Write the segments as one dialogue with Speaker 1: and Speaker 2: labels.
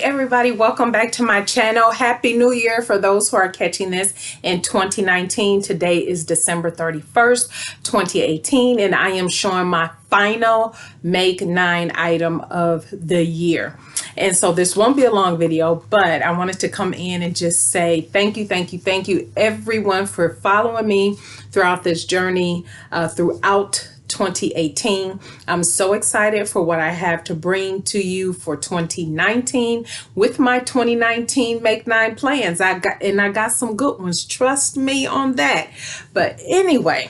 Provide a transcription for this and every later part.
Speaker 1: everybody, welcome back to my channel. Happy New Year for those who are catching this in 2019. Today is December 31st, 2018, and I am showing my final Make 9 item of the year. And so this won't be a long video, but I wanted to come in and just say thank you everyone for following me throughout this journey, throughout 2018. I'm so excited for what I have to bring to you for 2019 with my 2019 Make 9 plans. I got some good ones. Trust me on that. But anyway,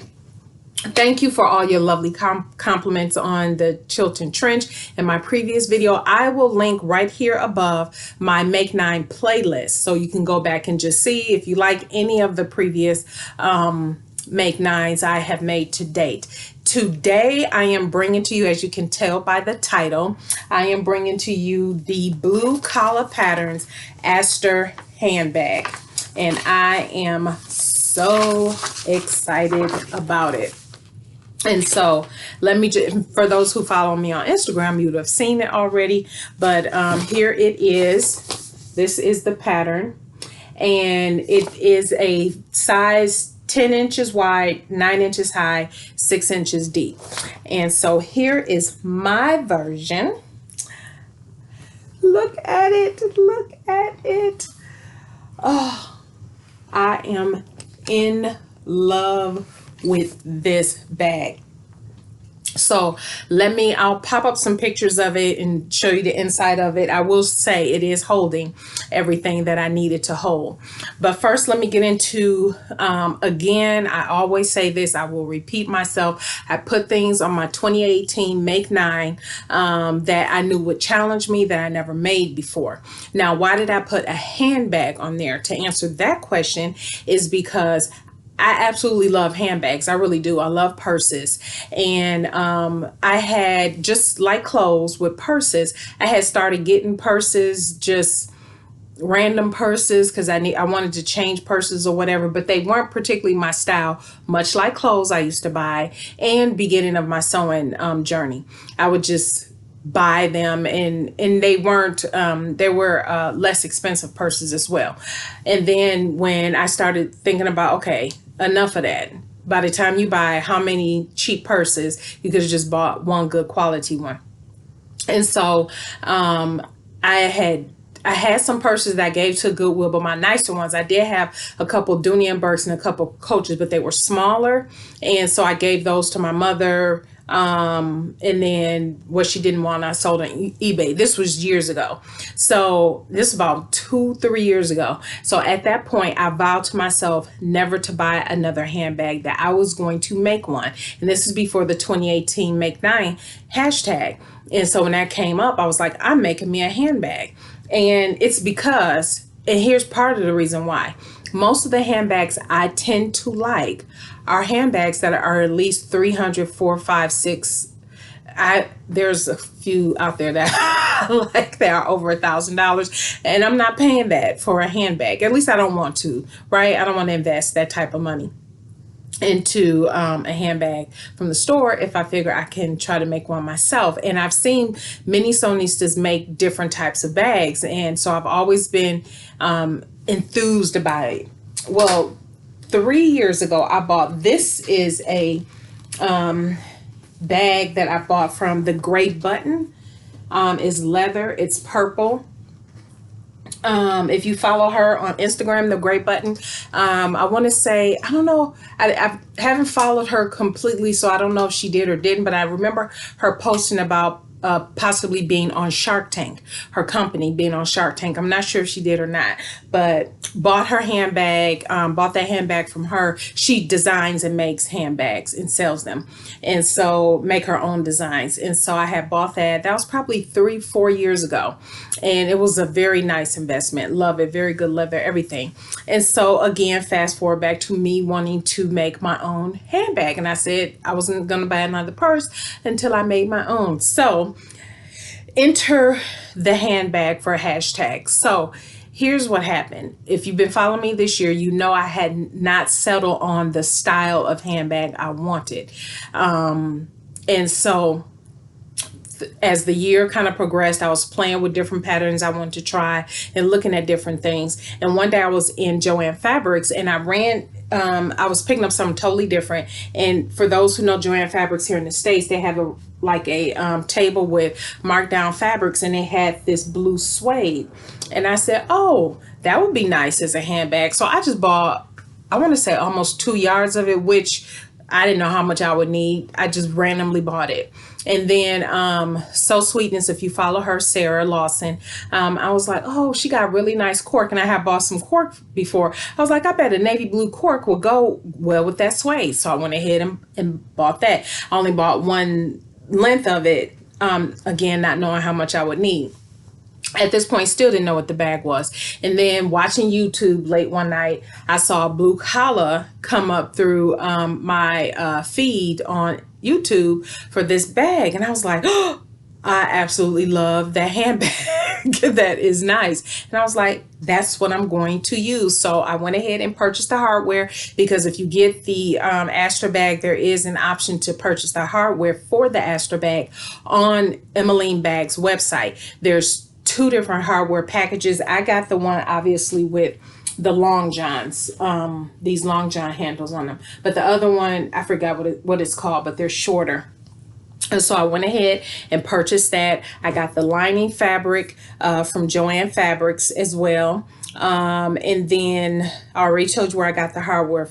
Speaker 1: thank you for all your lovely compliments on the Chilton Trench in my previous video. I will link right here above my Make 9 playlist, so you can go back and just see if you like any of the previous Make 9s I have made to date. Today I am bringing to you, as you can tell by the title, I am bringing to you the Blue Calla Patterns Aster handbag, and I am so excited about it. And so let me just, for those who follow me on Instagram, you'd have seen it already, but here it is. This is the pattern, and it is a size 10 inches wide, 9 inches high, 6 inches deep. And so here is my version. Look at it, look at it. Oh, I am in love with this bag. So I'll pop up some pictures of it and show you the inside of it. I will say it is holding everything that I needed to hold. But first, let me get into, again, I always say this, I will repeat myself. I put things on my 2018 Make 9 that I knew would challenge me, that I never made before. Now, why did I put a handbag on there? To answer that question is because I absolutely love handbags. I really do. I love purses. And I had, just like clothes with purses, I had started getting purses, just random purses, because I wanted to change purses or whatever, but they weren't particularly my style, much like clothes I used to buy and beginning of my sewing journey. I would just buy them, and they weren't, they were less expensive purses as well. And then when I started thinking about, okay, enough of that. By the time you buy how many cheap purses, you could have just bought one good quality one. And so I had some purses that I gave to Goodwill, but my nicer ones, I did have a couple Dooney and Burks and a couple Coaches, but they were smaller. And so I gave those to my mother. And then what she didn't want, I sold on eBay. This was years ago. So this is about 2-3 years ago. So at that point, I vowed to myself never to buy another handbag, that I was going to make one. And this is before the 2018 Make 9 hashtag. And so when that came up, I was like, I'm making me a handbag. And it's because, and here's part of the reason why. Most of the handbags I tend to like are handbags that are at least 300, 4, 5, 6. There's a few out there that I like that are over $1,000, and I'm not paying that for a handbag. At least I don't want to, right? I don't want to invest that type of money into a handbag from the store if I figure I can try to make one myself. And I've seen many sewnistas make different types of bags, and so I've always been enthused about it. Well, 3 years ago I bought, this is a bag that I bought from the Great Button. Is leather, it's purple. If you follow her on Instagram, the Great Button, I want to say, I don't know, I haven't followed her completely, so I don't know if she did or didn't, but I remember her posting about possibly being on Shark Tank, her company being on Shark Tank. I'm not sure if she did or not, but bought her handbag, bought that handbag from her. She designs and makes handbags and sells them, and so make her own designs. And so I had bought that. That was probably 3-4 years ago, and it was a very nice investment. Love it. Very good leather, everything. And so again, fast forward back to me wanting to make my own handbag, and I said I wasn't going to buy another purse until I made my own. So enter the handbag for hashtag. So here's what happened. If you've been following me this year, you know I had not settled on the style of handbag I wanted. And so as the year kind of progressed, I was playing with different patterns I wanted to try and looking at different things. And one day I was in Joann Fabrics and I was picking up something totally different. And for those who know Joann Fabrics here in the States, they have a table with marked down fabrics, and they had this blue suede. And I said, oh, that would be nice as a handbag. So I just bought, I want to say almost 2 yards of it, which I didn't know how much I would need. I just randomly bought it. And then So Sweetness, if you follow her, Sarah Lawson, I was like, oh, she got really nice cork. And I had bought some cork before. I was like, I bet a navy blue cork will go well with that suede. So I went ahead and bought that. I only bought one length of it, again, not knowing how much I would need. At this point, still didn't know what the bag was. And then watching YouTube late one night, I saw Blue Calla come up through my feed on YouTube for this bag. And I was like, oh, I absolutely love that handbag. That is nice. And I was like, that's what I'm going to use. So I went ahead and purchased the hardware, because if you get the Aster bag, there is an option to purchase the hardware for the Aster bag on Emmeline Bag's website. There's 2 different hardware packages. I got the one obviously with the long johns, these long john handles on them, but the other one, I forgot what it's called, but they're shorter. And so I went ahead and purchased that. I got the lining fabric from Joann Fabrics as well. And then I already told you where I got the hardware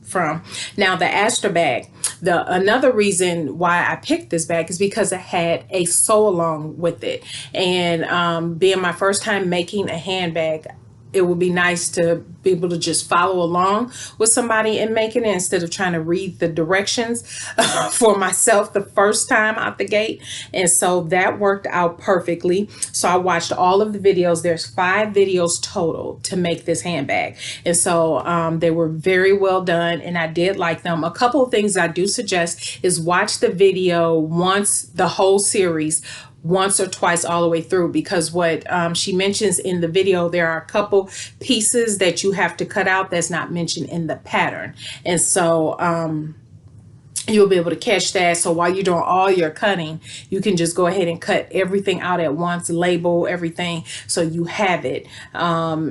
Speaker 1: from. Now the Aster bag, another reason why I picked this bag is because it had a sew along with it. And being my first time making a handbag, it would be nice to be able to just follow along with somebody and making it instead of trying to read the directions for myself the first time out the gate. And so that worked out perfectly. So I watched all of the videos. There's 5 videos total to make this handbag. And so they were very well done, and I did like them. A couple of things I do suggest is watch the video once, the whole series, once or twice all the way through, because what she mentions in the video, there are a couple pieces that you have to cut out that's not mentioned in the pattern. And so you'll be able to catch that. So while you're doing all your cutting, you can just go ahead and cut everything out at once, label everything so you have it,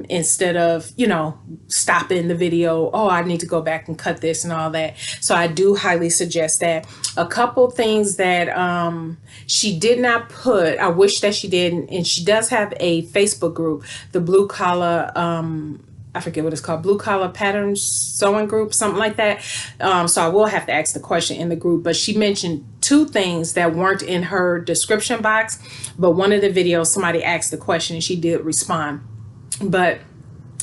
Speaker 1: instead of, you know, stopping the video, oh, I need to go back and cut this and all that. So I do highly suggest that. A couple things that she did not put, I wish that she did, and she does have a Facebook group, the Blue Calla, I forget what it's called, Blue Calla Patterns Sewing Group, something like that. So I will have to ask the question in the group, but she mentioned 2 things that weren't in her description box, but one of the videos somebody asked the question and she did respond. But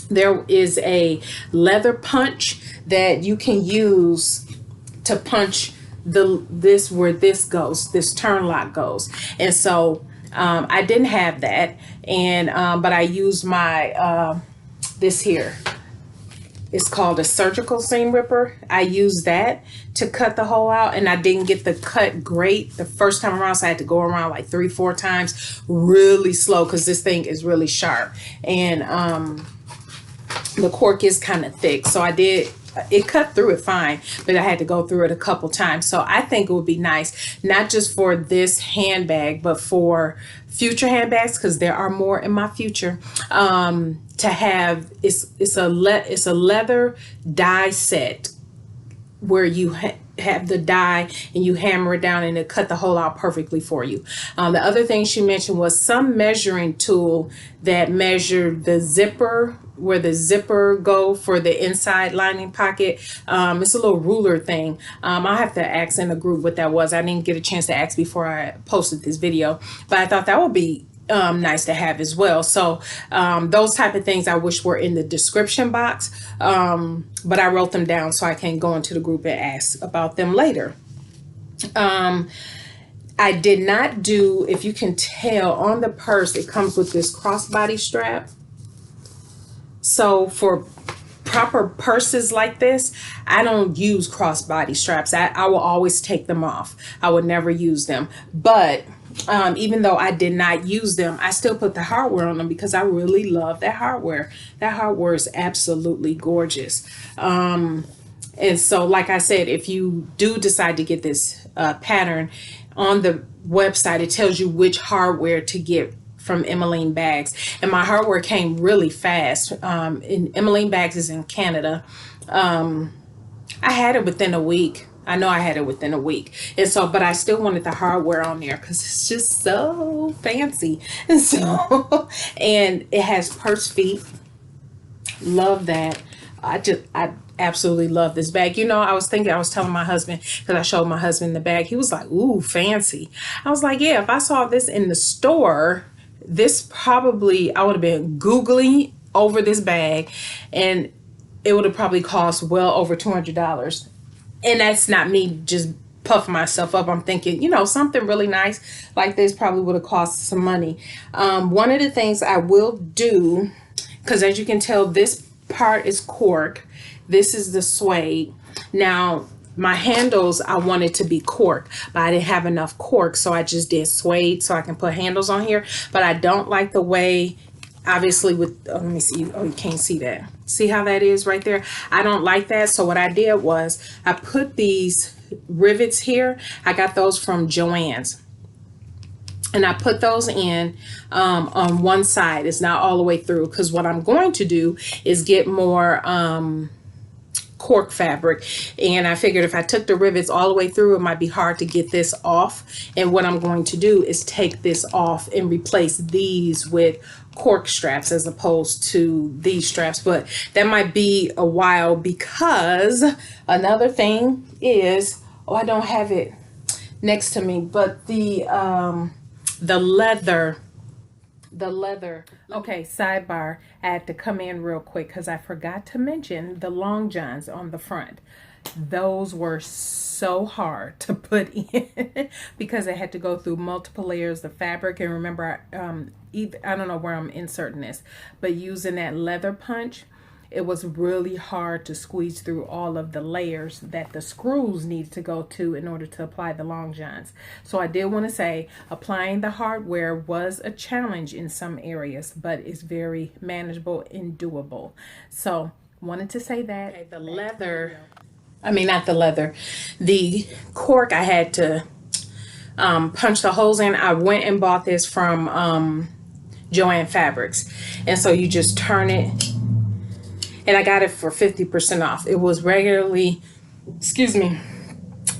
Speaker 1: there is a leather punch that you can use to punch this where this goes, this turn lock goes. And so I didn't have that, and but I used my this here, it's called a surgical seam ripper. I used that to cut the hole out, and I didn't get the cut great the first time around, so I had to go around like 3-4 times really slow, because this thing is really sharp, and the cork is kind of thick. So it cut through it fine, but I had to go through it a couple times. So I think it would be nice, not just for this handbag, but for future handbags, because there are more in my future, to have, it's a leather die set where you have the die and you hammer it down and it cut the hole out perfectly for you. The other thing she mentioned was some measuring tool that measured the zipper, where the zipper go for the inside lining pocket. It's a little ruler thing. I'll have to ask in the group what that was. I didn't get a chance to ask before I posted this video, but I thought that would be nice to have as well. So those type of things I wish were in the description box, but I wrote them down so I can go into the group and ask about them later. I did not do, if you can tell on the purse, it comes with this crossbody strap. So for proper purses like this, I don't use crossbody straps. I will always take them off. I would never use them. But even though I did not use them, I still put the hardware on them because I really love that hardware. That hardware is absolutely gorgeous. And so, like I said, if you do decide to get this pattern, on the website, it tells you which hardware to get from Emmeline Bags, and my hardware came really fast. And Emmeline Bags is in Canada. I had it within a week. I know I had it within a week. And so, but I still wanted the hardware on there because it's just so fancy. And so, and it has purse feet. Love that. I absolutely love this bag. You know, I was telling my husband, because I showed my husband the bag. He was like, ooh, fancy. I was like, yeah, if I saw this in the store, this probably, I would have been Googling over this bag, and it would have probably cost well over $200. And that's not me just puffing myself up. I'm thinking, you know, something really nice like this probably would have cost some money. One of the things I will do, because as you can tell, this part is cork. This is the suede. Now, my handles, I wanted to be cork, but I didn't have enough cork, so I just did suede so I can put handles on here. But I don't like the way, obviously, with, let me see. Oh, you can't see that. See how that is right there? I don't like that. So what I did was I put these rivets here. I got those from Joann's. And I put those in on one side. It's not all the way through, because what I'm going to do is get more cork fabric, and I figured if I took the rivets all the way through, it might be hard to get this off. And what I'm going to do is take this off and replace these with cork straps as opposed to these straps. But that might be a while, because another thing is, oh, I don't have it next to me, but the leather. Okay, sidebar. I had to come in real quick because I forgot to mention the long johns on the front. Those were so hard to put in because I had to go through multiple layers of fabric. And remember, I don't know where I'm inserting this, but using that leather punch, it was really hard to squeeze through all of the layers that the screws need to go to in order to apply the long johns. So I did want to say applying the hardware was a challenge in some areas, but it's very manageable and doable. So wanted to say that. Okay, the leather, I mean, not the leather, the cork, I had to punch the holes in. I went and bought this from Joann Fabrics. And so you just turn it, and I got it for 50% off. It was regularly, excuse me,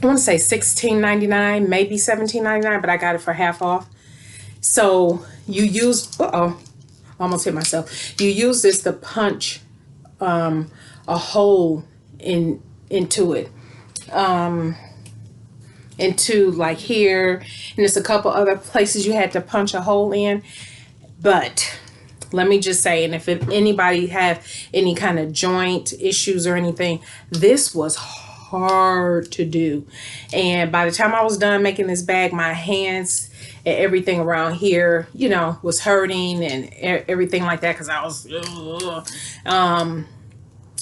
Speaker 1: I want to say $16.99, maybe $17.99, but I got it for half off. So you use, almost hit myself. You use this to punch a hole into it, into like here, and there's a couple other places you had to punch a hole in. But let me just say, and if anybody have any kind of joint issues or anything, this was hard to do. And by the time I was done making this bag, my hands and everything around here, you know, was hurting and everything like that, because I was,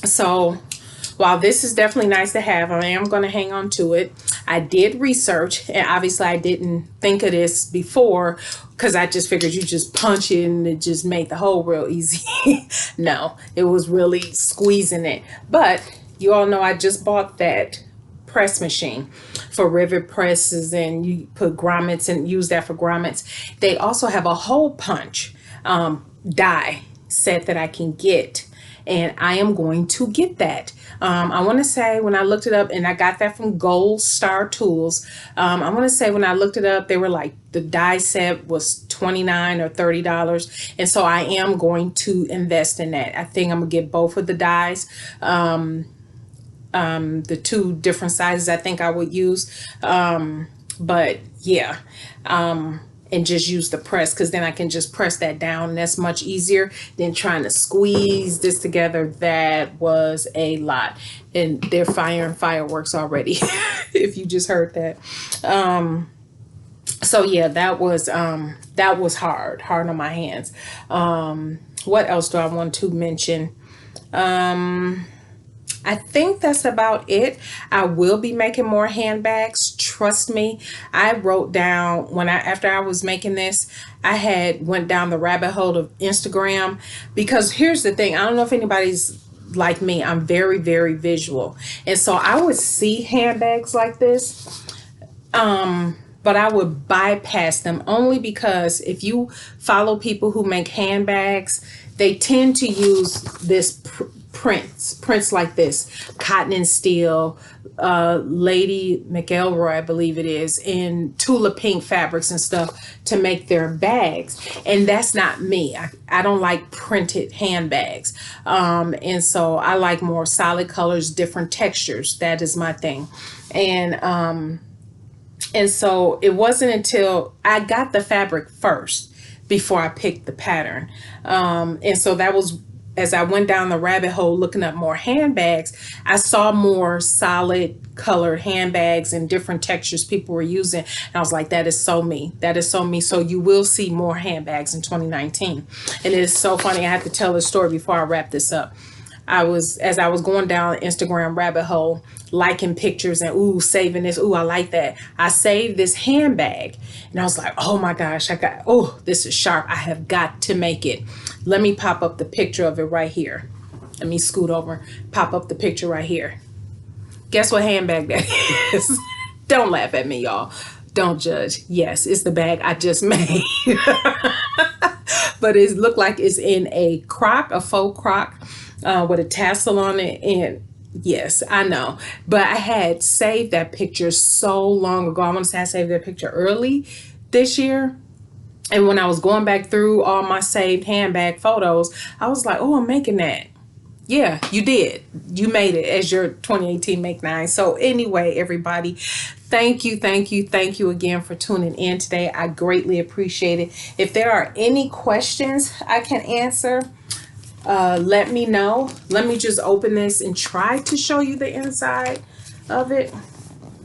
Speaker 1: so while this is definitely nice to have, I am going to hang on to it. I did research, and obviously I didn't think of this before, because I just figured you just punch it and it just made the hole real easy. No, it was really squeezing it. But you all know I just bought that press machine for rivet presses, and you put grommets and use that for grommets. They also have a hole punch die set that I can get, and I am going to get that. I want to say when I looked it up, and I got that from Gold Star Tools. I want to say when I looked it up, they were like, the die set was $29 or $30. And so I am going to invest in that. I think I'm gonna get both of the dies. The two different sizes I think I would use. But yeah, and just use the press, because then I can just press that down, and that's much easier than trying to squeeze this together. That was a lot, and they're firing fireworks already if you just heard that. So yeah, that was hard on my hands. What else do I want to mention? I think that's about it. I will be making more handbags. Trust me. I wrote down after I was making this, I went down the rabbit hole of Instagram, because here's the thing. I don't know if anybody's like me. I'm very, very visual. And so I would see handbags like this. But but I would bypass them only because if you follow people who make handbags, they tend to use this prints like this, cotton and steel, Lady McElroy, I believe it is, in Tula pink fabrics and stuff to make their bags. And that's not me. I don't like printed handbags. And so I like more solid colors, different textures. That is my thing. And so it wasn't until I got the fabric first before I picked the pattern. And so that was, as I went down the rabbit hole looking up more handbags, I saw more solid colored handbags and different textures people were using. And I was like, that is so me. That is so me. So you will see more handbags in 2019. And it is so funny. I have to tell a story before I wrap this up. As I was going down Instagram rabbit hole, liking pictures and ooh, saving this, ooh, I like that. I saved this handbag and I was like, oh my gosh, this is sharp. I have got to make it. Let me pop up the picture of it right here. Let me scoot over, pop up the picture right here. Guess what handbag that is? Don't laugh at me, y'all. Don't judge. Yes, it's the bag I just made. But it looked like it's in a crock, a faux crock, with a tassel on it. And yes, I know. But I had saved that picture so long ago. I want to say I saved that picture early this year. And when I was going back through all my saved handbag photos, I was like, oh, I'm making that. Yeah, you did. You made it as your 2018 Make 9. So anyway, everybody, thank you again for tuning in today. I greatly appreciate it. If there are any questions I can answer, let me know. Let me just open this and try to show you the inside of it.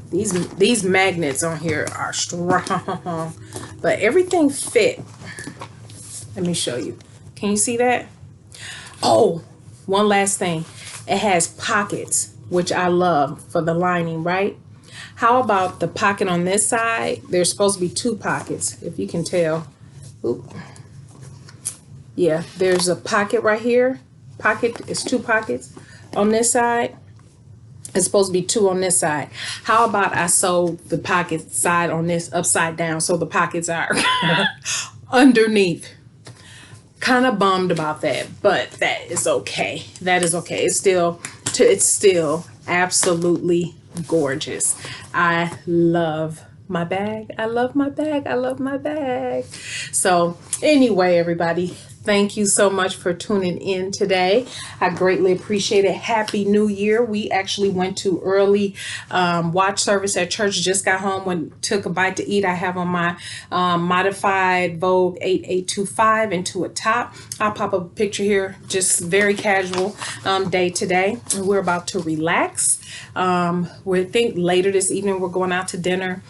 Speaker 1: These magnets on here are strong, but everything fit. Let me show you. Can you see that? Oh, one last thing. It has pockets, which I love for the lining, right? How about the pocket on this side? There's supposed to be 2 pockets, if you can tell. Oop. Yeah, there's a pocket right here. Pocket is 2 pockets on this side. It's supposed to be 2 on this side. How about I sewed the pocket side on this upside down so the pockets are underneath? Kind of bummed about that, but that is okay. That is okay. It's still absolutely gorgeous. I love my bag. I love my bag. I love my bag. So anyway, everybody, thank you so much for tuning in today. I greatly appreciate it. Happy New Year. We actually went to early watch service at church. Just got home, took a bite to eat. I have on my modified Vogue 8825 into a top. I'll pop up a picture here. Just very casual day today. And we're about to relax. We think later this evening we're going out to dinner,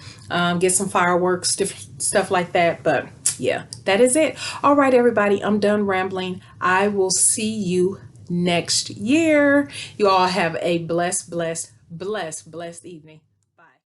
Speaker 1: get some fireworks, different stuff like that. But yeah, that is it. All right, everybody, I'm done rambling. I will see you next year. You all have a blessed evening.